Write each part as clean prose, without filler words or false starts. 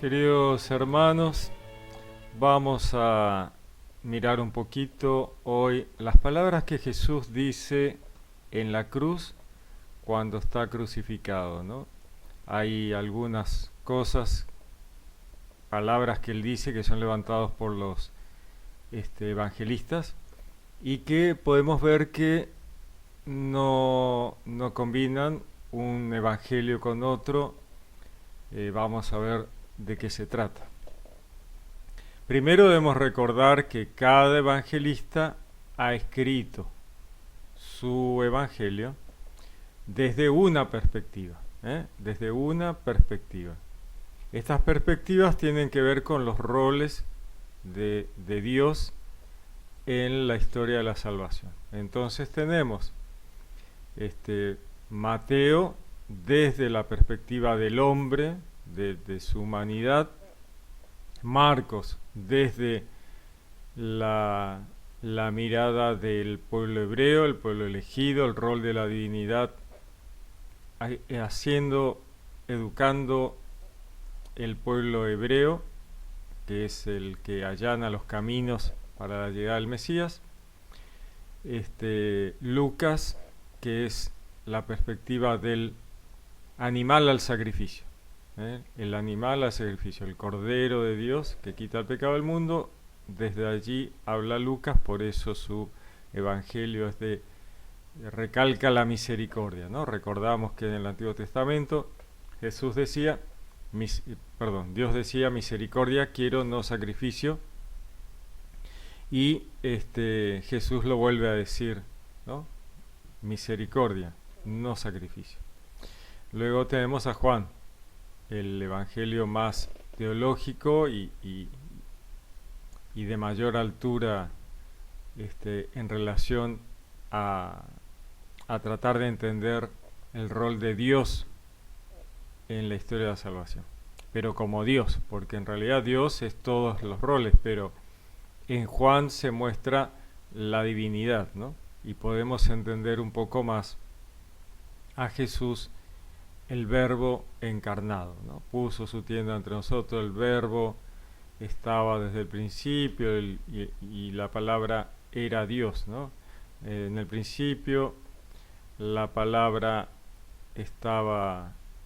Queridos hermanos, vamos a mirar un poquito hoy las palabras que Jesús dice en la cruz cuando está crucificado, ¿no? Hay algunas cosas, palabras que él dice que son levantados por los evangelistas y que podemos ver que no combinan un evangelio con otro. Vamos a ver de qué se trata. Primero debemos recordar que cada evangelista ha escrito su evangelio desde una perspectiva, desde una perspectiva. Estas perspectivas tienen que ver con los roles de Dios en la historia de la salvación. Entonces tenemos Mateo desde la perspectiva del hombre, de su humanidad, Marcos desde la mirada del pueblo hebreo, el pueblo elegido, el rol de la divinidad, educando el pueblo hebreo, que es el que allana los caminos para la llegada del Mesías. Lucas, que es la perspectiva del animal al sacrificio. El animal al sacrificio, el Cordero de Dios que quita el pecado del mundo. Desde allí habla Lucas, por eso su evangelio recalca la misericordia, ¿no? Recordamos que en el Antiguo Testamento Dios decía misericordia quiero, no sacrificio, y Jesús lo vuelve a decir, ¿no? Misericordia, no sacrificio. Luego tenemos a Juan, el evangelio más teológico y de mayor altura en relación a tratar de entender el rol de Dios en la historia de la salvación. Pero como Dios, porque en realidad Dios es todos los roles, pero en Juan se muestra la divinidad, ¿no? Y podemos entender un poco más a Jesús, el Verbo encarnado, ¿no? Puso su tienda entre nosotros, el Verbo estaba desde el principio y la palabra era Dios, ¿no? En el principio la palabra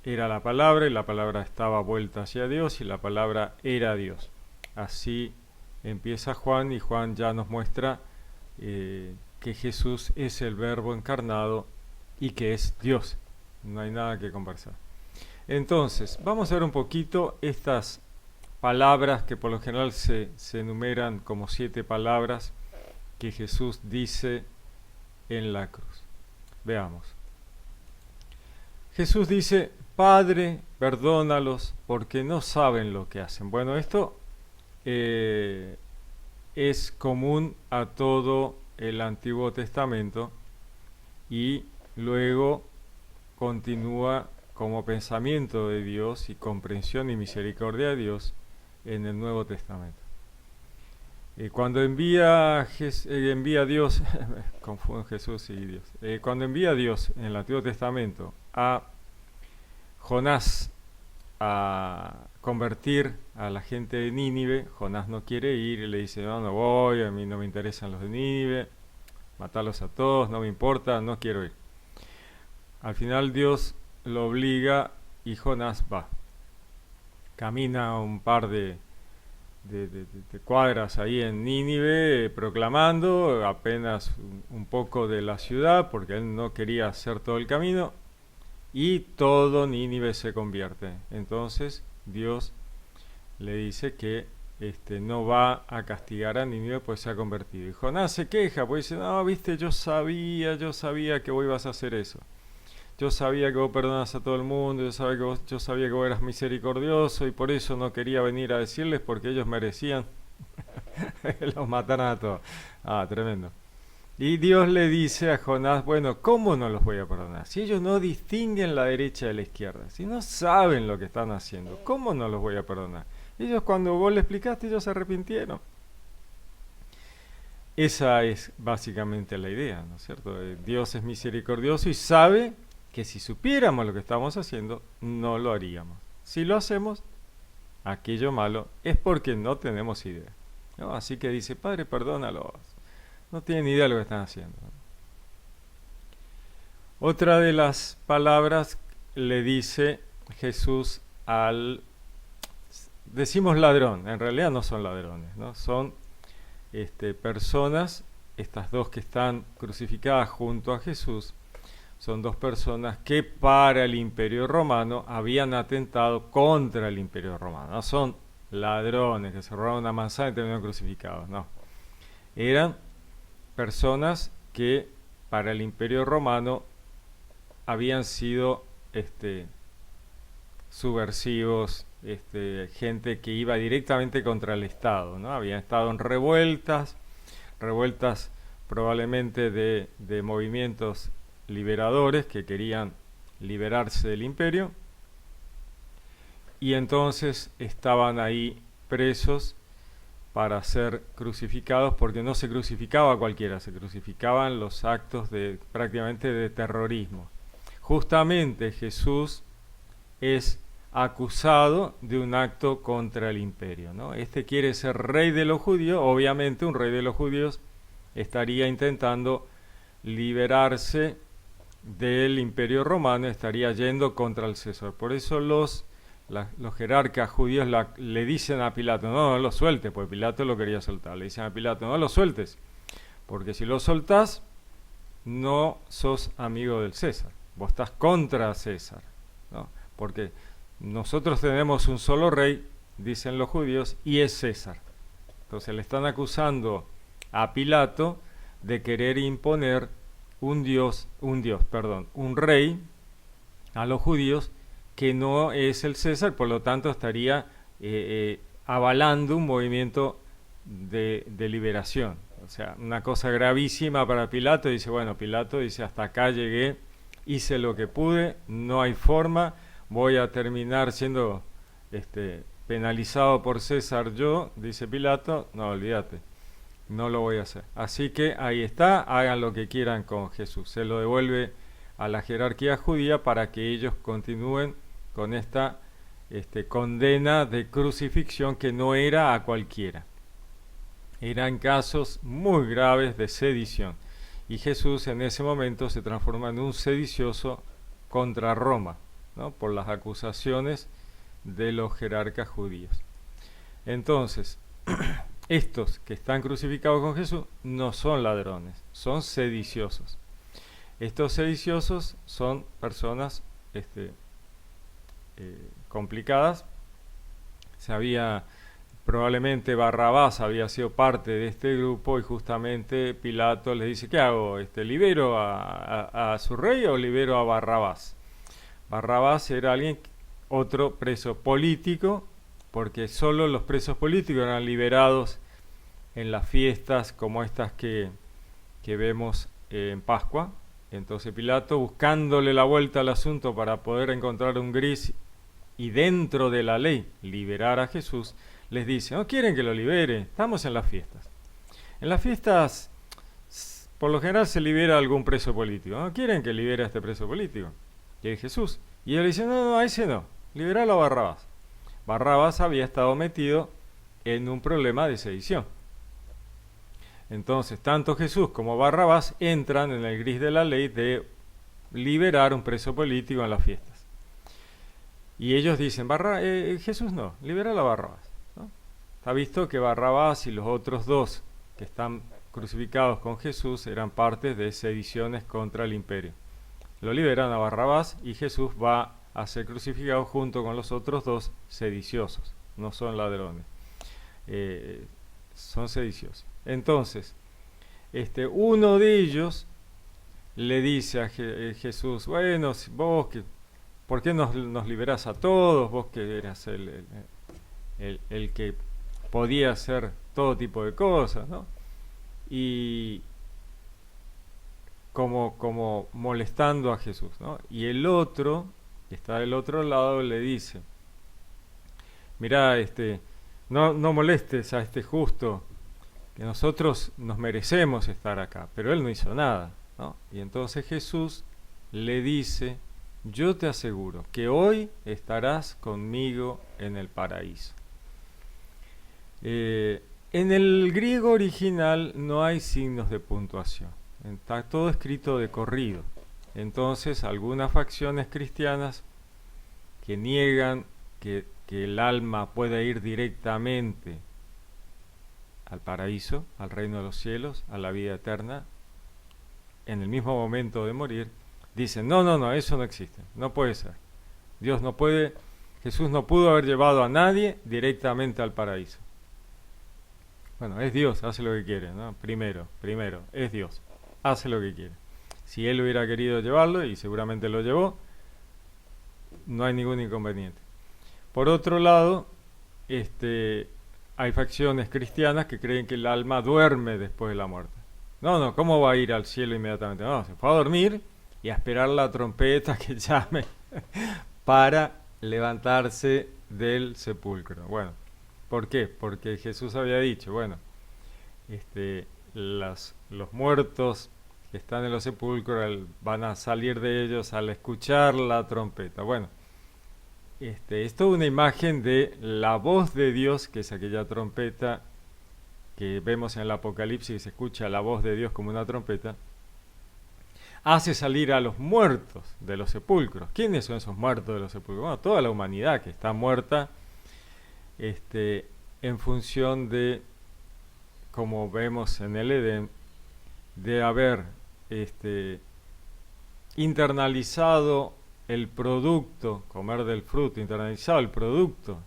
era la palabra y la palabra estaba vuelta hacia Dios y la palabra era Dios. Así empieza Juan y Juan ya nos muestra que Jesús es el Verbo encarnado y que es Dios. No hay nada que conversar. Entonces, vamos a ver un poquito estas palabras que por lo general se enumeran como 7 palabras que Jesús dice en la cruz. Veamos. Jesús dice, Padre, perdónalos porque no saben lo que hacen. Bueno, esto es común a todo el Antiguo Testamento y luego continúa como pensamiento de Dios y comprensión y misericordia de Dios en el Nuevo Testamento. Cuando envía Dios, confundo Jesús y Dios, cuando envía Dios en el Antiguo Testamento a Jonás a convertir a la gente de Nínive, Jonás no quiere ir y le dice, no voy, a mí no me interesan los de Nínive, matarlos a todos, no me importa, no quiero ir. Al final Dios lo obliga y Jonás va. Camina un par de cuadras ahí en Nínive proclamando apenas un poco de la ciudad porque él no quería hacer todo el camino y todo Nínive se convierte. Entonces Dios le dice que no va a castigar a Nínive pues se ha convertido. Y Jonás se queja pues dice, no, viste, yo sabía que vos ibas a hacer eso. Yo sabía que vos perdonás a todo el mundo, yo sabía que vos eras misericordioso y por eso no quería venir a decirles porque ellos merecían que los mataran a todos. Tremendo. Y Dios le dice a Jonás, bueno, ¿cómo no los voy a perdonar? Si ellos no distinguen la derecha de la izquierda, si no saben lo que están haciendo, ¿cómo no los voy a perdonar? Ellos cuando vos le explicaste, ellos se arrepintieron. Esa es básicamente la idea, ¿no es cierto? Dios es misericordioso y sabe que si supiéramos lo que estamos haciendo, no lo haríamos. Si lo hacemos, aquello malo, es porque no tenemos idea, ¿no? Así que dice, Padre, perdónalos. No tienen idea de lo que están haciendo. Otra de las palabras le dice Jesús decimos ladrón, en realidad no son ladrones, ¿no? Son personas, estas dos que están crucificadas junto a Jesús, son dos personas que para el Imperio Romano habían atentado contra el Imperio Romano. No son ladrones que se robaron una manzana y terminaron crucificados, no. Eran personas que para el Imperio Romano habían sido subversivos, gente que iba directamente contra el Estado, ¿no? Habían estado en revueltas probablemente de movimientos liberadores que querían liberarse del imperio, y entonces estaban ahí presos para ser crucificados, porque no se crucificaba a cualquiera, se crucificaban los actos prácticamente de terrorismo. Justamente Jesús es acusado de un acto contra el imperio, ¿no? Quiere ser rey de los judíos. Obviamente un rey de los judíos estaría intentando liberarse del imperio romano, estaría yendo contra el César. Por eso los jerarcas judíos le dicen a Pilato, no lo sueltes, pues Pilato lo quería soltar. Le dicen a Pilato, no lo sueltes, porque si lo soltás, no sos amigo del César, vos estás contra César, ¿no? Porque nosotros tenemos un solo rey, dicen los judíos, y es César. Entonces le están acusando a Pilato de querer imponer un rey a los judíos que no es el César, por lo tanto estaría avalando un movimiento de liberación. O sea, una cosa gravísima para Pilato. Dice, bueno, Pilato dice, hasta acá llegué, hice lo que pude, no hay forma, voy a terminar siendo penalizado por César yo, dice Pilato, no, olvídate, no lo voy a hacer. Así que ahí está, hagan lo que quieran con Jesús. Se lo devuelve a la jerarquía judía para que ellos continúen con esta condena de crucifixión, que no era a cualquiera. Eran casos muy graves de sedición. Y Jesús en ese momento se transforma en un sedicioso contra Roma, ¿no? Por las acusaciones de los jerarcas judíos. Entonces, estos que están crucificados con Jesús no son ladrones, son sediciosos. Estos sediciosos son personas complicadas. Probablemente Barrabás había sido parte de este grupo, y justamente Pilato les dice, ¿qué hago? ¿Libero a su rey o libero a Barrabás? Barrabás era otro preso político, porque solo los presos políticos eran liberados en las fiestas como estas que vemos en Pascua. Entonces Pilato, buscándole la vuelta al asunto para poder encontrar un gris y dentro de la ley liberar a Jesús, les dice, no quieren que lo libere, estamos en las fiestas. En las fiestas, por lo general, se libera a algún preso político. No quieren que libere a este preso político, que es Jesús. Y él dice, no, a ese no, liberalo a Barrabás. Barrabás había estado metido en un problema de sedición. Entonces, tanto Jesús como Barrabás entran en el gris de la ley de liberar un preso político en las fiestas. Y ellos dicen, Jesús no, libéralo a Barrabás, ¿no? Está visto que Barrabás y los otros dos que están crucificados con Jesús eran parte de sediciones contra el imperio. Lo liberan a Barrabás y Jesús va a ser crucificado junto con los otros dos sediciosos. No son ladrones, son sediciosos. Entonces, uno de ellos le dice a Jesús, bueno, vos, ¿por qué nos liberás a todos? Vos que eras el que podía hacer todo tipo de cosas, ¿no? Y como molestando a Jesús, ¿no? Y el otro, que está del otro lado, le dice, mirá, no molestes a este justo, que nosotros nos merecemos estar acá, pero él no hizo nada, ¿no? Y entonces Jesús le dice yo te aseguro que hoy estarás conmigo en el paraíso. En el griego original no hay signos de puntuación, está todo escrito de corrido. Entonces algunas facciones cristianas que niegan que el alma pueda ir directamente al paraíso, al reino de los cielos, a la vida eterna, en el mismo momento de morir, dicen, no, eso no existe, no puede ser. Dios no puede, Jesús no pudo haber llevado a nadie directamente al paraíso. Bueno, es Dios, hace lo que quiere, ¿no? Primero, es Dios, hace lo que quiere. Si Él hubiera querido llevarlo, y seguramente lo llevó, no hay ningún inconveniente. Por otro lado, hay facciones cristianas que creen que el alma duerme después de la muerte. No, ¿cómo va a ir al cielo inmediatamente? No, se fue a dormir y a esperar la trompeta que llame para levantarse del sepulcro. Bueno, ¿por qué? Porque Jesús había dicho, bueno, los muertos que están en los sepulcros van a salir de ellos al escuchar la trompeta. Bueno, es toda una imagen de la voz de Dios, que es aquella trompeta que vemos en el Apocalipsis, que se escucha la voz de Dios como una trompeta, hace salir a los muertos de los sepulcros. ¿Quiénes son esos muertos de los sepulcros? Bueno, toda la humanidad que está muerta en función de, como vemos en el Edén, de haber internalizado el producto, comer del fruto, internalizado el producto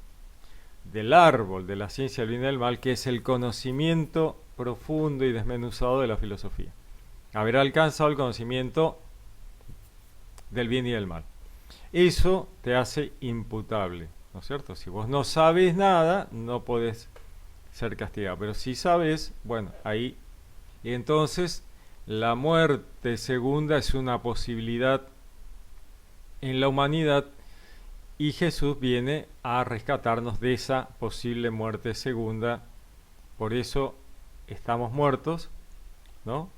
del árbol de la ciencia del bien y del mal, que es el conocimiento profundo y desmenuzado de la filosofía. Haber alcanzado el conocimiento del bien y del mal. Eso te hace imputable, ¿no es cierto? Si vos no sabes nada, no podés ser castigado. Pero si sabes, bueno, ahí. Y entonces, la muerte segunda es una posibilidad en la humanidad, y Jesús viene a rescatarnos de esa posible muerte segunda. Por eso estamos muertos, ¿no?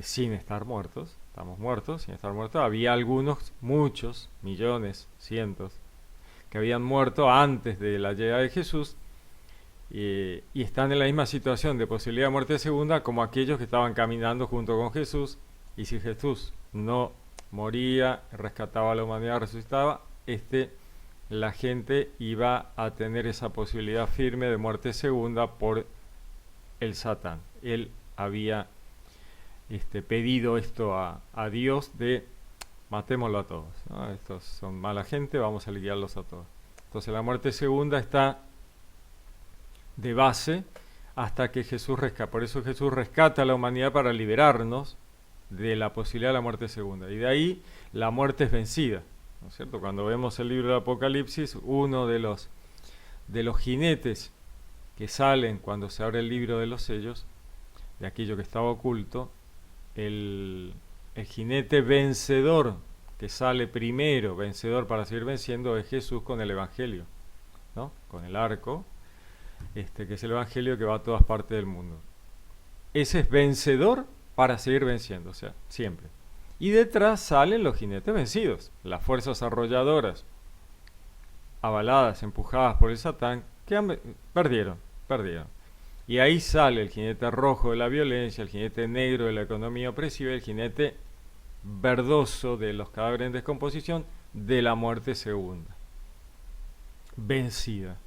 Sin estar muertos, estamos muertos, sin estar muertos. Había algunos, muchos, millones, cientos, que habían muerto antes de la llegada de Jesús, y están en la misma situación de posibilidad de muerte segunda como aquellos que estaban caminando junto con Jesús, y si Jesús no moría, rescataba a la humanidad, resucitaba, la gente iba a tener esa posibilidad firme de muerte segunda por el Satán. Él había pedido esto a Dios de matémoslo a todos, ¿no? Estos son mala gente, vamos a liquidarlos a todos. Entonces la muerte segunda está de base hasta que Jesús rescata. Por eso Jesús rescata a la humanidad para liberarnos de la posibilidad de la muerte segunda. Y de ahí la muerte es vencida, ¿no es cierto? Cuando vemos el libro de Apocalipsis, uno de los jinetes que salen cuando se abre el libro de los sellos, de aquello que estaba oculto, el jinete vencedor que sale primero, vencedor para seguir venciendo, es Jesús con el Evangelio, ¿no? Con el arco, que es el Evangelio que va a todas partes del mundo. Ese es vencedor para seguir venciendo, o sea, siempre. Y detrás salen los jinetes vencidos, las fuerzas arrolladoras, avaladas, empujadas por el Satán, que perdieron. Y ahí sale el jinete rojo de la violencia, el jinete negro de la economía opresiva, el jinete verdoso de los cadáveres en descomposición, de la muerte segunda. Vencida,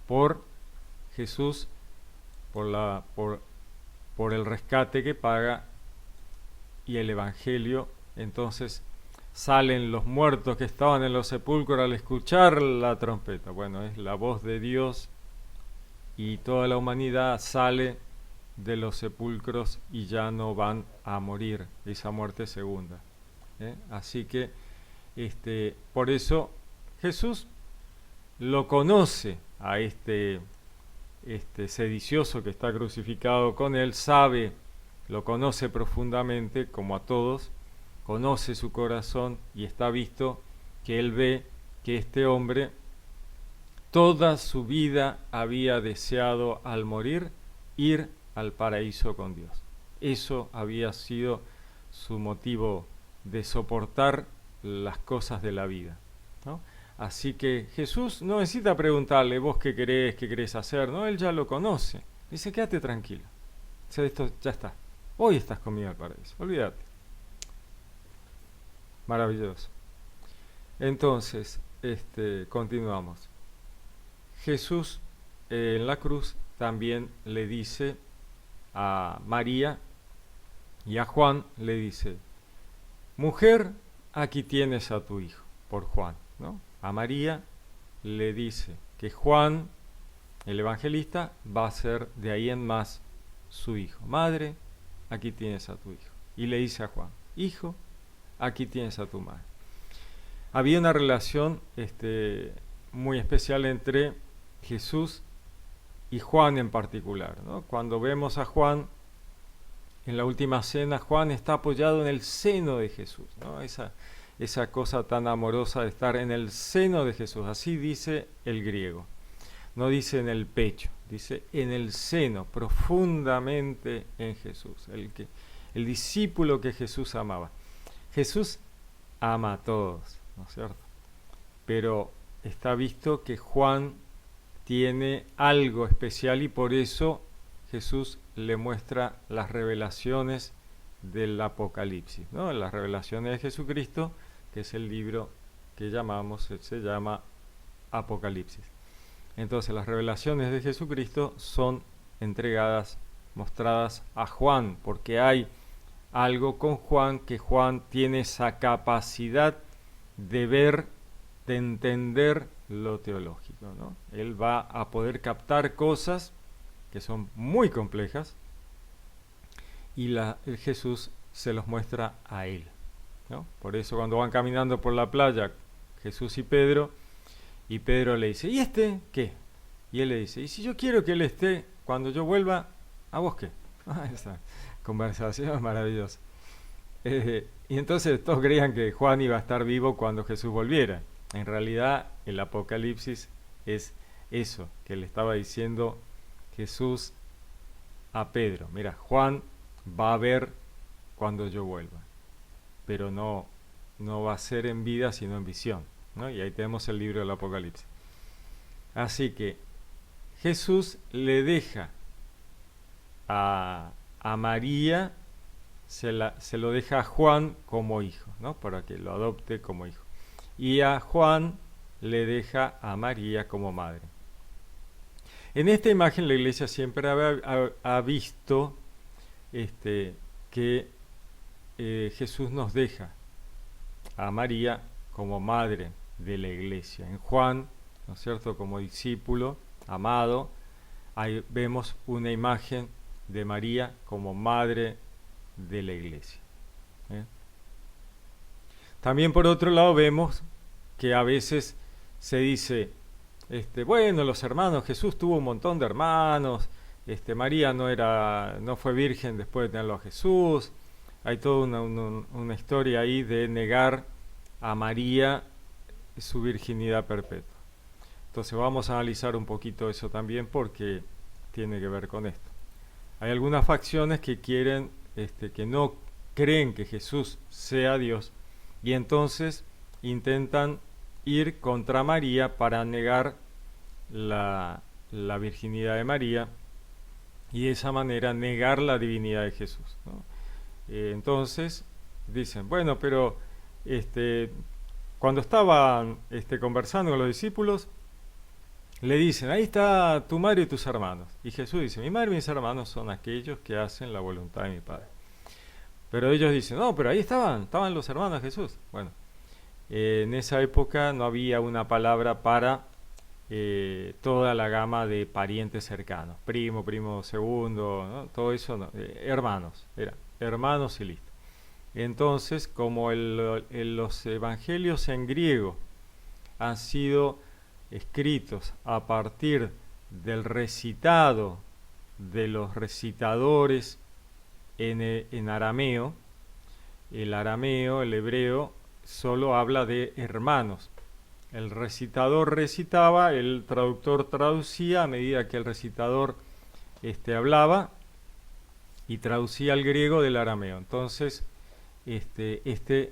por Jesús, por el rescate que paga y el Evangelio. Entonces salen los muertos que estaban en los sepulcros al escuchar la trompeta. Bueno, es la voz de Dios, y toda la humanidad sale de los sepulcros y ya no van a morir, esa muerte segunda. Así que por eso Jesús lo conoce a este sedicioso que está crucificado con él, lo conoce profundamente, como a todos, conoce su corazón, y está visto que él ve que este hombre toda su vida había deseado al morir ir al paraíso con Dios. Eso había sido su motivo de soportar las cosas de la vida, ¿no? Así que Jesús no necesita preguntarle, vos qué querés hacer, ¿no? Él ya lo conoce. Dice, quédate tranquilo. O sea, esto ya está. Hoy estás conmigo al paraíso. Olvídate. Maravilloso. Entonces, continuamos. Jesús en la cruz también le dice a María y a Juan, le dice, mujer, aquí tienes a tu hijo, por Juan, ¿no? A María le dice que Juan, el evangelista, va a ser de ahí en más su hijo. Madre, aquí tienes a tu hijo. Y le dice a Juan, hijo, aquí tienes a tu madre. Había una relación muy especial entre Jesús y Juan en particular, ¿no? Cuando vemos a Juan en la última cena, Juan está apoyado en el seno de Jesús, ¿no? Esa cosa tan amorosa de estar en el seno de Jesús, así dice el griego. No dice en el pecho, dice en el seno, profundamente en Jesús, el discípulo que Jesús amaba. Jesús ama a todos, ¿no es cierto? Pero está visto que Juan tiene algo especial y por eso Jesús le muestra las revelaciones del Apocalipsis, ¿no? Las revelaciones de Jesucristo, que es el libro que se llama Apocalipsis. Entonces las revelaciones de Jesucristo son entregadas, mostradas a Juan, porque hay algo con Juan, que Juan tiene esa capacidad de ver, de entender lo teológico, ¿no? Él va a poder captar cosas que son muy complejas y el Jesús se los muestra a él, ¿no? Por eso cuando van caminando por la playa Jesús y Pedro le dice, ¿y este qué? Y él le dice, ¿y si yo quiero que él esté cuando yo vuelva, a vos qué? Esa conversación es maravillosa. Y entonces todos creían que Juan iba a estar vivo cuando Jesús volviera. En realidad el Apocalipsis es eso que le estaba diciendo Jesús a Pedro. Mira, Juan va a ver cuando yo vuelva, pero no va a ser en vida sino en visión, ¿no? Y ahí tenemos el libro del Apocalipsis. Así que Jesús le deja a María, se lo deja a Juan como hijo, ¿no? Para que lo adopte como hijo. Y a Juan le deja a María como madre. En esta imagen la Iglesia siempre ha visto que Jesús nos deja a María como madre de la Iglesia. En Juan, ¿no es cierto?, como discípulo amado, ahí vemos una imagen de María como madre de la Iglesia. También por otro lado vemos que a veces se dice, bueno, los hermanos, Jesús tuvo un montón de hermanos, María no fue virgen después de tenerlo a Jesús. Hay toda una historia ahí de negar a María su virginidad perpetua. Entonces vamos a analizar un poquito eso también porque tiene que ver con esto. Hay algunas facciones que quieren, que no creen que Jesús sea Dios y entonces intentan ir contra María para negar la virginidad de María y de esa manera negar la divinidad de Jesús, ¿no? Entonces dicen, bueno, pero cuando estaban conversando con los discípulos, le dicen, ahí está tu madre y tus hermanos. Y Jesús dice, mi madre y mis hermanos son aquellos que hacen la voluntad de mi Padre. Pero ellos dicen, no, pero ahí estaban los hermanos de Jesús. Bueno, en esa época no había una palabra para toda la gama de parientes cercanos, primo segundo, ¿no? Todo eso, no, hermanos, era hermanos y listo. Entonces, como los evangelios en griego han sido escritos a partir del recitado de los recitadores en arameo, el hebreo, solo habla de hermanos. El recitador recitaba, el traductor traducía a medida que el recitador hablaba y traducía al griego del arameo. Entonces,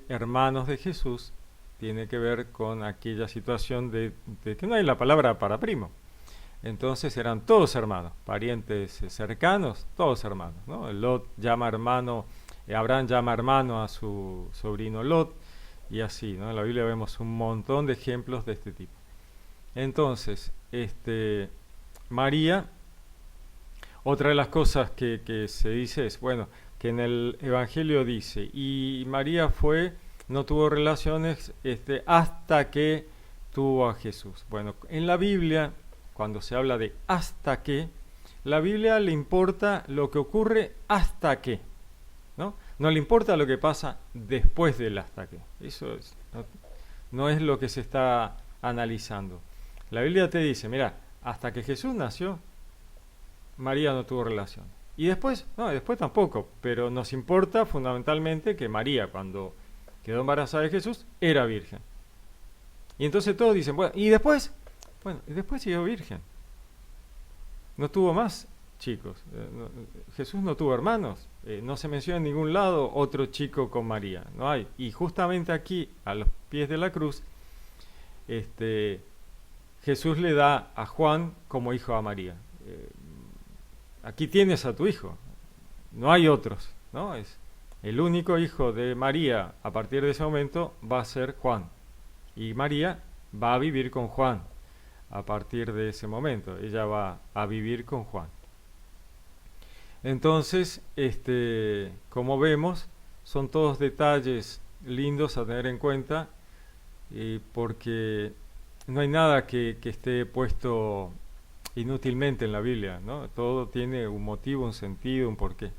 hermanos de Jesús tiene que ver con aquella situación de que no hay la palabra para primo. Entonces eran todos hermanos, parientes cercanos, todos hermanos, ¿no? Lot llama hermano, Abraham llama hermano a su sobrino Lot, y así, ¿no? En la Biblia vemos un montón de ejemplos de este tipo. Entonces, María, otra de las cosas que se dice es, bueno, que en el Evangelio dice, y María no tuvo relaciones hasta que tuvo a Jesús. Bueno, en la Biblia, cuando se habla de hasta que, la Biblia le importa lo que ocurre hasta que, ¿no? No le importa lo que pasa después del hasta que. Eso no es lo que se está analizando. La Biblia te dice, mira, hasta que Jesús nació, María no tuvo relación. Y después, no, después tampoco, pero nos importa fundamentalmente que María, cuando quedó embarazada de Jesús, era virgen. Y entonces todos dicen, bueno, ¿y después? Bueno, y después siguió virgen. No tuvo más chicos. Jesús no tuvo hermanos. No se menciona en ningún lado otro chico con María. No hay. Y justamente aquí, a los pies de la cruz, Jesús le da a Juan como hijo a María. Aquí tienes a tu hijo. No hay otros, ¿no? Es el único hijo de María. A partir de ese momento va a ser Juan. Y María va a vivir con Juan. A partir de ese momento, ella va a vivir con Juan. Entonces, como vemos, son todos detalles lindos a tener en cuenta, porque no hay nada que esté puesto inútilmente en la Biblia, ¿no? Todo tiene un motivo, un sentido, un porqué.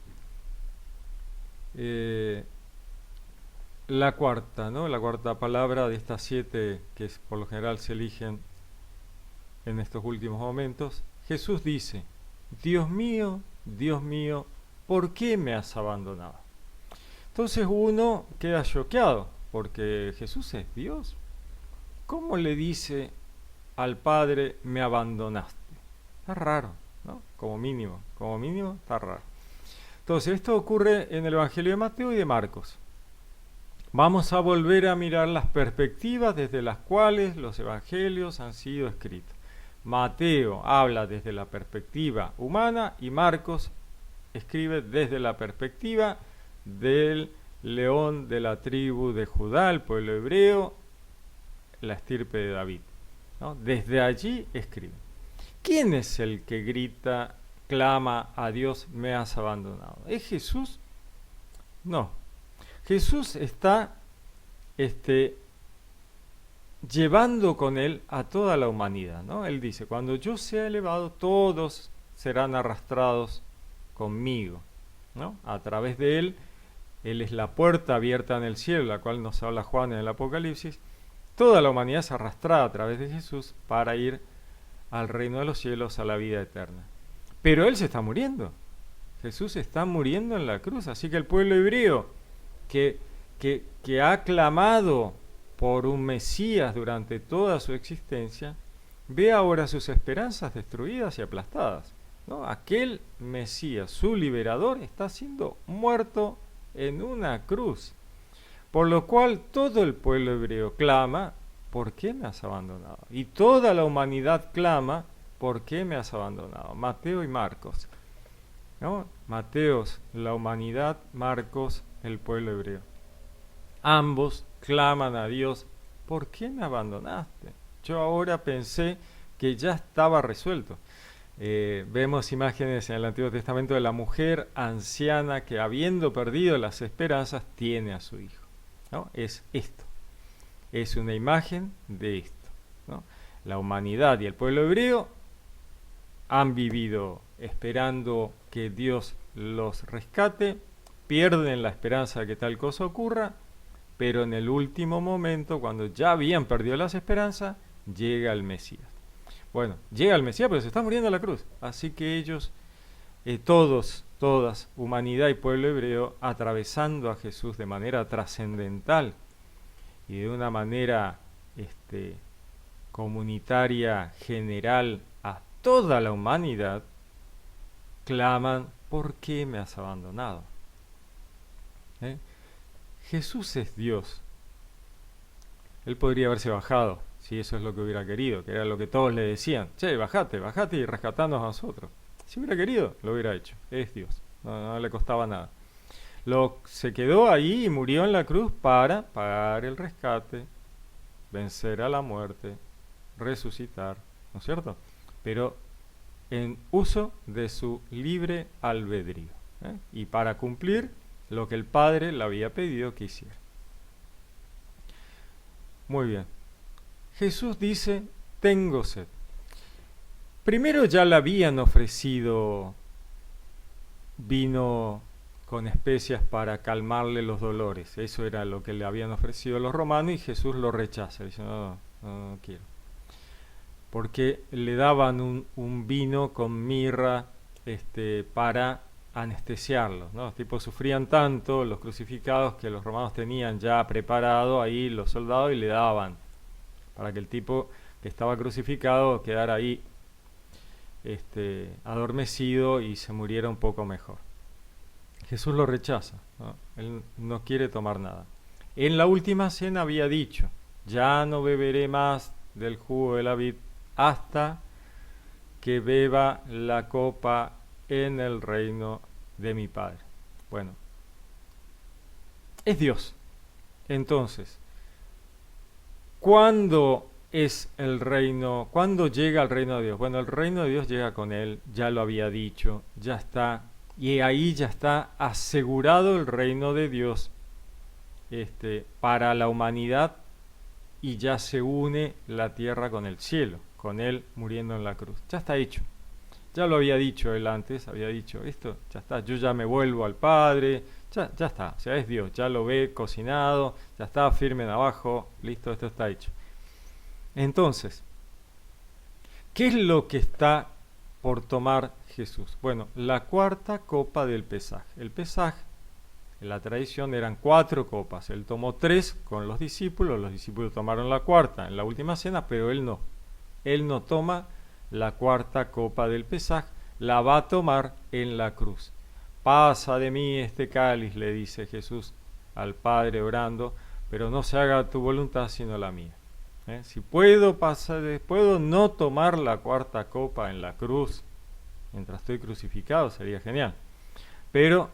La cuarta, ¿no? La cuarta palabra de estas 7 que por lo general se eligen en estos últimos momentos, Jesús dice, Dios mío, ¿por qué me has abandonado? Entonces uno queda choqueado, porque Jesús es Dios. ¿Cómo le dice al Padre, me abandonaste? Está raro, ¿no? Como mínimo está raro. Entonces esto ocurre en el Evangelio de Mateo y de Marcos. Vamos a volver a mirar las perspectivas desde las cuales los evangelios han sido escritos. Mateo habla desde la perspectiva humana y Marcos escribe desde la perspectiva del león de la tribu de Judá, el pueblo hebreo, la estirpe de David, ¿no? Desde allí escribe. ¿Quién es el que grita, clama a Dios, me has abandonado? ¿Es Jesús? No. Jesús está llevando con él a toda la humanidad, ¿no? Él dice, cuando yo sea elevado, todos serán arrastrados conmigo, ¿no? A través de él es la puerta abierta en el cielo, la cual nos habla Juan en el Apocalipsis. Toda la humanidad es arrastrada a través de Jesús para ir al reino de los cielos, a la vida eterna. Pero él se está muriendo. Jesús está muriendo en la cruz, así que el pueblo hebreo que ha clamado por un Mesías durante toda su existencia, ve ahora sus esperanzas destruidas y aplastadas, ¿no? Aquel Mesías, su liberador, está siendo muerto en una cruz, por lo cual todo el pueblo hebreo clama, ¿por qué me has abandonado? Y toda la humanidad clama, ¿por qué me has abandonado? Mateo y Marcos, ¿no? Mateos, la humanidad; Marcos, el pueblo hebreo. Ambos claman a Dios, ¿por qué me abandonaste? Yo ahora pensé que ya estaba resuelto. Vemos imágenes en el Antiguo Testamento de la mujer anciana que, habiendo perdido las esperanzas, tiene a su hijo, ¿no? Es esto, es una imagen de esto, ¿no? La humanidad y el pueblo hebreo han vivido esperando que Dios los rescate, pierden la esperanza de que tal cosa ocurra, pero en el último momento, cuando ya habían perdido las esperanzas, llega el Mesías. Bueno, llega el Mesías, pero se está muriendo en la cruz. Así que ellos, todas, humanidad y pueblo hebreo, atravesando a Jesús de manera trascendental y de una manera comunitaria, general, a toda la humanidad, claman, ¿por qué me has abandonado? Jesús es Dios. Él podría haberse bajado, si eso es lo que hubiera querido, que era lo que todos le decían. Che, bajate y rescatanos a nosotros. Si hubiera querido, lo hubiera hecho. Es Dios. No le costaba nada. Se quedó ahí y murió en la cruz para pagar el rescate, vencer a la muerte, resucitar, ¿no es cierto? Pero en uso de su libre albedrío, ¿eh? Y para cumplir lo que el Padre le había pedido que hiciera. Muy bien. Jesús dice, tengo sed. Primero ya le habían ofrecido vino con especias para calmarle los dolores. Eso era lo que le habían ofrecido los romanos y Jesús lo rechaza. Dice, no quiero. Porque le daban un vino con mirra para anestesiarlos, ¿no? Los tipos sufrían tanto, los crucificados, que los romanos tenían ya preparado ahí los soldados y le daban para que el tipo que estaba crucificado quedara ahí adormecido y se muriera un poco mejor. Jesús lo rechaza, ¿no? Él no quiere tomar nada. En la última cena había dicho, ya no beberé más del jugo de la vid hasta que beba la copa en el reino de mi Padre. Bueno, es Dios. Entonces, ¿cuándo es el reino? ¿Cuándo llega el reino de Dios? Bueno, el reino de Dios llega con Él, ya lo había dicho, ya está, y ahí ya está asegurado el reino de Dios para la humanidad, y ya se une la tierra con el cielo, con Él muriendo en la cruz. Ya está hecho. Ya lo había dicho él antes, había dicho, esto ya está, yo ya me vuelvo al Padre, ya está, o sea, es Dios, ya lo ve cocinado, ya está, firme en abajo, listo, esto está hecho. Entonces, ¿qué es lo que está por tomar Jesús? Bueno, la cuarta copa del Pesaj. El Pesaj, en la tradición, eran 4 copas. Él tomó 3 con los discípulos tomaron la cuarta en la última cena, pero él no. Él no toma la cuarta copa del Pesaj, la va a tomar en la cruz. Pasa de mí este cáliz, le dice Jesús al Padre orando, pero no se haga tu voluntad sino la mía. Si puedo no tomar la cuarta copa en la cruz mientras estoy crucificado, sería genial. Pero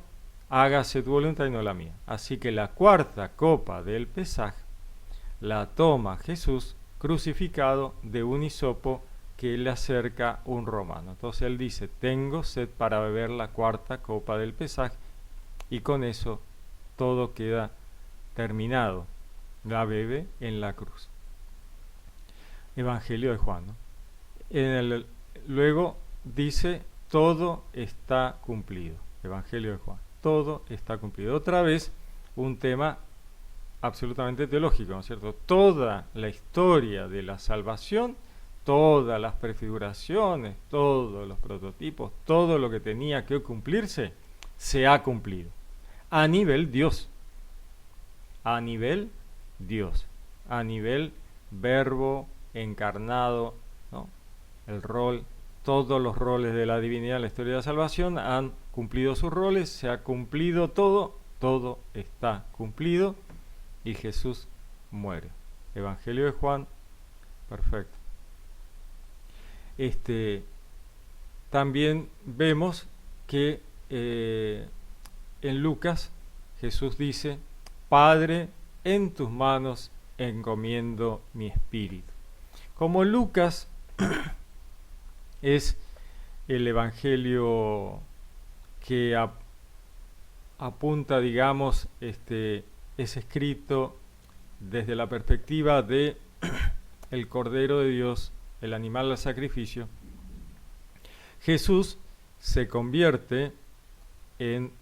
hágase tu voluntad y no la mía. Así que la cuarta copa del Pesaj la toma Jesús crucificado de un hisopo que le acerca un romano. Entonces él dice, tengo sed para beber la cuarta copa del Pesaj, y con eso todo queda terminado. La bebe en la cruz. Evangelio de Juan, ¿no? Luego dice, todo está cumplido. Evangelio de Juan, todo está cumplido. Otra vez, un tema absolutamente teológico, ¿no es cierto? Toda la historia de la salvación, todas las prefiguraciones, todos los prototipos, todo lo que tenía que cumplirse, se ha cumplido. A nivel Dios. A nivel Dios. A nivel verbo encarnado, ¿no? El rol, todos los roles de la divinidad en la historia de la salvación han cumplido sus roles, se ha cumplido todo, todo está cumplido y Jesús muere. Evangelio de Juan, perfecto. También vemos que en Lucas Jesús dice, Padre, en tus manos encomiendo mi espíritu. Como Lucas es el evangelio que apunta, digamos, es escrito desde la perspectiva de el Cordero de Dios, el animal al sacrificio, Jesús se convierte en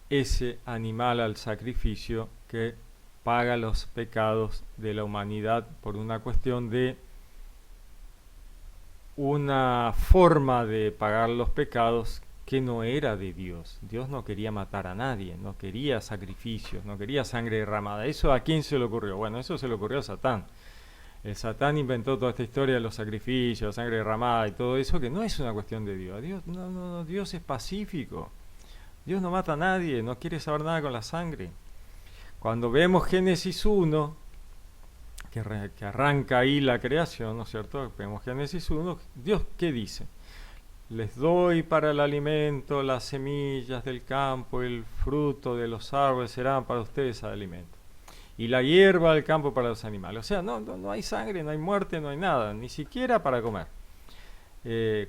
ese animal al sacrificio que paga los pecados de la humanidad por una cuestión de una forma de pagar los pecados que no era de Dios. Dios no quería matar a nadie, no quería sacrificios, no quería sangre derramada. ¿Eso a quién se le ocurrió? Bueno, eso se le ocurrió a Satán. El Satán inventó toda esta historia de los sacrificios, sangre derramada y todo eso, que no es una cuestión de Dios. Dios es pacífico. Dios no mata a nadie, no quiere saber nada con la sangre. Cuando vemos Génesis 1, que arranca ahí la creación, ¿no es cierto? Vemos Génesis 1, Dios, ¿qué dice? Les doy para el alimento las semillas del campo, el fruto de los árboles serán para ustedes alimento. Y la hierba del campo para los animales. O sea, no hay sangre, no hay muerte, no hay nada, ni siquiera para comer.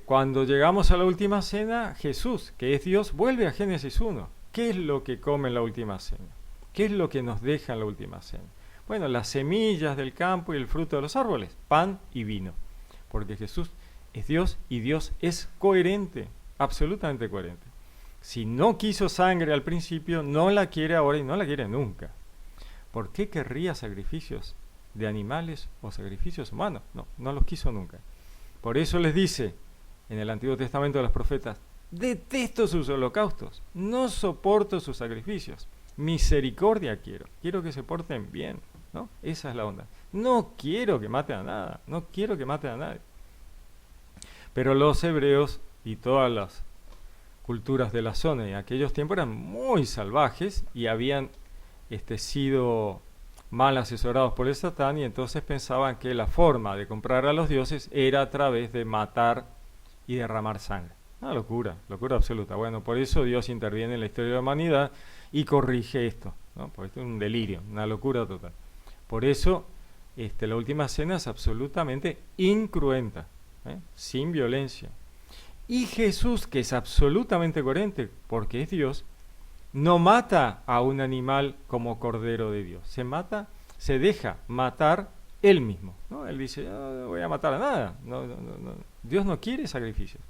Cuando llegamos a la última cena, Jesús, que es Dios, vuelve a Génesis 1. ¿Qué es lo que come en la última cena? ¿Qué es lo que nos deja en la última cena? Bueno, las semillas del campo y el fruto de los árboles, pan y vino. Porque Jesús es Dios y Dios es coherente, absolutamente coherente. Si no quiso sangre al principio, no la quiere ahora y no la quiere nunca. ¿Por qué querría sacrificios de animales o sacrificios humanos? No los quiso nunca. Por eso les dice en el Antiguo Testamento de los profetas, detesto sus holocaustos, no soporto sus sacrificios, misericordia quiero que se porten bien, ¿no? Esa es la onda. No quiero que maten a nada, no quiero que maten a nadie. Pero los hebreos y todas las culturas de la zona en aquellos tiempos eran muy salvajes y habían sido mal asesorados por el Satán, y entonces pensaban que la forma de comprar a los dioses era a través de matar y derramar sangre. Una locura absoluta. Bueno, por eso Dios interviene en la historia de la humanidad y corrige esto, ¿no? Porque esto es un delirio, una locura total. Por eso la última cena es absolutamente incruenta, sin violencia. Y Jesús, que es absolutamente coherente porque es Dios, no mata a un animal como cordero de Dios. Se deja matar él mismo, ¿no? Él dice, no voy a matar a nada. No. Dios no quiere sacrificios.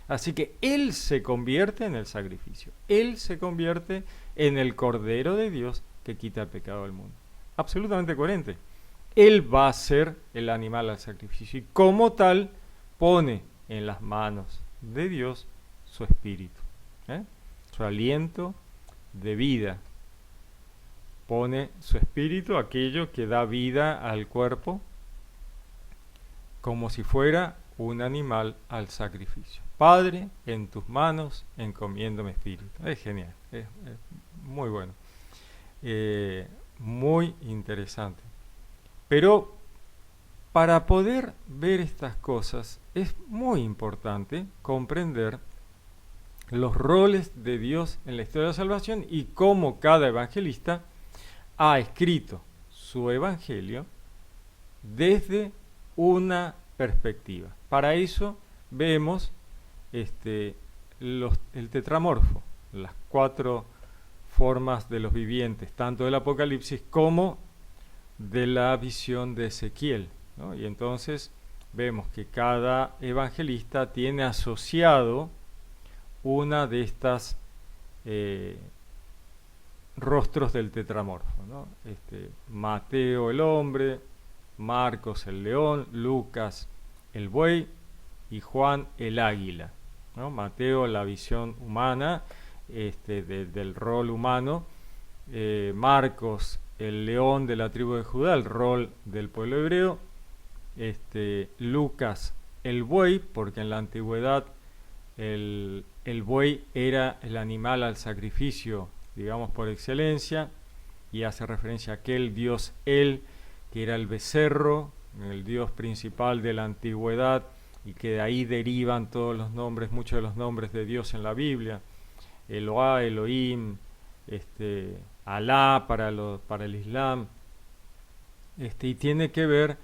Así que Él se convierte en el sacrificio. Él se convierte en el cordero de Dios que quita el pecado del mundo. Absolutamente coherente. Él va a ser el animal al sacrificio y como tal pone en las manos de Dios su espíritu, su aliento de vida. Pone su espíritu, aquello que da vida al cuerpo, como si fuera un animal al sacrificio. Padre, en tus manos encomiendo mi espíritu. Es genial, es muy bueno, muy interesante. Pero para poder ver estas cosas es muy importante comprender los roles de Dios en la historia de la salvación y cómo cada evangelista ha escrito su evangelio desde una perspectiva. Para eso vemos el tetramorfo, las 4 formas de los vivientes, tanto del Apocalipsis como de la visión de Ezequiel, ¿no? Y entonces vemos que cada evangelista tiene asociado una de estas rostros del tetramorfo, ¿no? Mateo el hombre, Marcos el león, Lucas el buey y Juan el águila, ¿no? Mateo la visión humana del rol humano, Marcos el león de la tribu de Judá, el rol del pueblo hebreo, Lucas el buey, porque en la antigüedad el buey era el animal al sacrificio, digamos, por excelencia, y hace referencia a aquel dios El, que era el becerro, el dios principal de la antigüedad, y que de ahí derivan todos los nombres, muchos de los nombres de Dios en la Biblia, Eloá, Elohim, Alá para el Islam, y tiene que ver,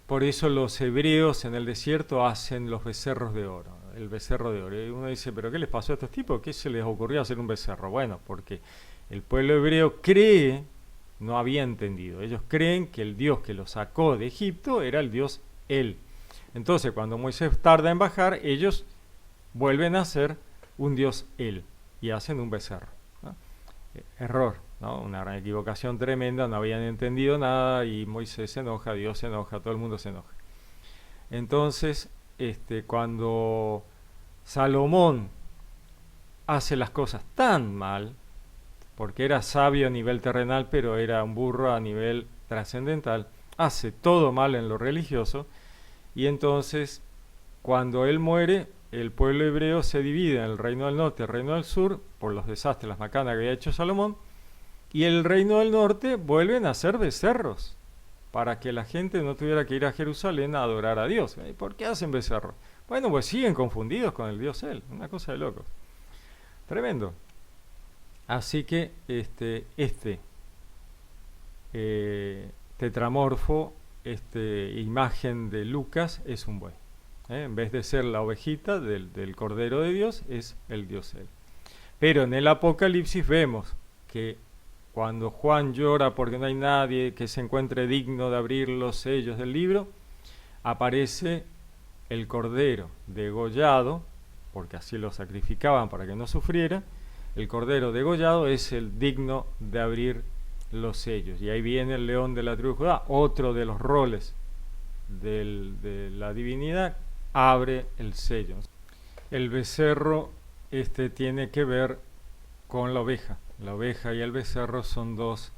por eso los hebreos en el desierto hacen los becerros de oro, el becerro de oro. Y uno dice, ¿pero qué les pasó a estos tipos? ¿Qué se les ocurrió hacer un becerro? Bueno, porque el pueblo hebreo no había entendido, ellos creen que el Dios que los sacó de Egipto era el Dios El. Entonces, cuando Moisés tarda en bajar, ellos vuelven a ser un Dios El y hacen un becerro, ¿no? Error, ¿no? Una gran equivocación tremenda, no habían entendido nada y Moisés se enoja, Dios se enoja, todo el mundo se enoja. Entonces, cuando Salomón hace las cosas tan mal, porque era sabio a nivel terrenal, pero era un burro a nivel trascendental, hace todo mal en lo religioso, y entonces, cuando él muere, el pueblo hebreo se divide en el reino del norte y el reino del sur, por los desastres, las macanas que había hecho Salomón, y el reino del norte vuelven a ser becerros. para que la gente no tuviera que ir a Jerusalén a adorar a Dios. ¿Por qué hacen becerro? Bueno, pues siguen confundidos con el Dios Él, una cosa de locos. Tremendo. Así que tetramorfo, imagen de Lucas, es un buey. En vez de ser la ovejita del Cordero de Dios, es el Dios Él. Pero en el Apocalipsis vemos que cuando Juan llora porque no hay nadie que se encuentre digno de abrir los sellos del libro, aparece el Cordero degollado, porque así lo sacrificaban para que no sufriera. El Cordero degollado es el digno de abrir los sellos. Y ahí viene el león de la tribu de Judá, otro de los roles de la divinidad, abre el sello. El becerro tiene que ver con la oveja. La oveja y el becerro son dos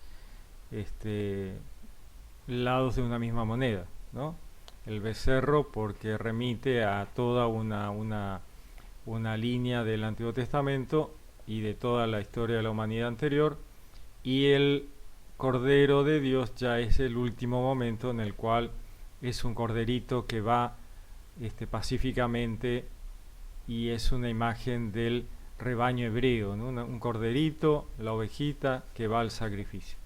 lados de una misma moneda, ¿no? El becerro porque remite a toda una línea del Antiguo Testamento y de toda la historia de la humanidad anterior, y el Cordero de Dios ya es el último momento en el cual es un corderito que va pacíficamente, y es una imagen del rebaño hebreo, ¿no? Un corderito, la ovejita que va al sacrificio.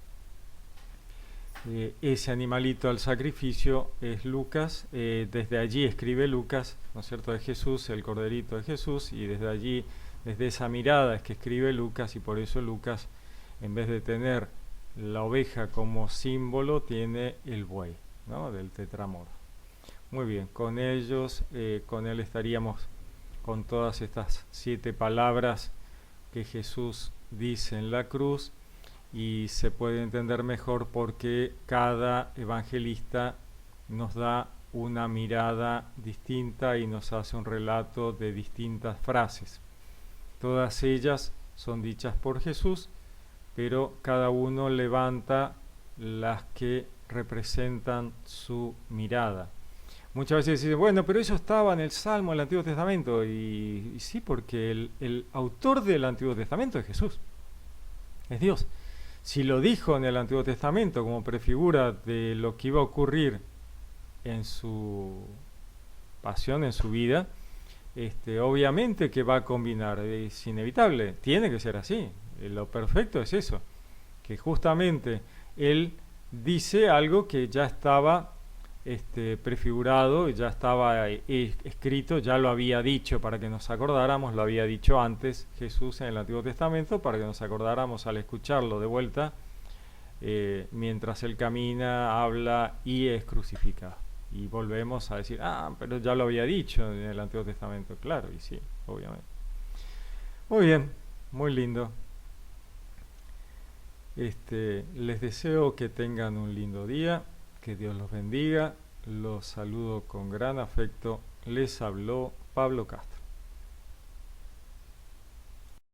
Ese animalito al sacrificio es Lucas, desde allí escribe Lucas, ¿no es cierto?, de Jesús, el corderito de Jesús, y desde allí, desde esa mirada es que escribe Lucas, y por eso Lucas, en vez de tener la oveja como símbolo, tiene el buey, ¿no?, del tetramorfo. Muy bien, con ellos, con él estaríamos con todas estas 7 palabras que Jesús dice en la cruz, y se puede entender mejor porque cada evangelista nos da una mirada distinta y nos hace un relato de distintas frases. Todas ellas son dichas por Jesús, pero cada uno levanta las que representan su mirada. Muchas veces dicen, bueno, pero eso estaba en el Salmo del Antiguo Testamento. Y sí, porque el autor del Antiguo Testamento es Jesús, es Dios. Si lo dijo en el Antiguo Testamento como prefigura de lo que iba a ocurrir en su pasión, en su vida, obviamente que va a combinar, es inevitable, tiene que ser así. Lo perfecto es eso, que justamente él dice algo que ya estaba prefigurado, ya estaba escrito, ya lo había dicho para que nos acordáramos, lo había dicho antes Jesús en el Antiguo Testamento para que nos acordáramos al escucharlo de vuelta, mientras él camina, habla y es crucificado. Y volvemos a decir, pero ya lo había dicho en el Antiguo Testamento. Claro, y sí, obviamente. Muy bien, muy lindo. Les deseo que tengan un lindo día, que Dios los bendiga. Los saludo con gran afecto. Les habló Pablo Castro.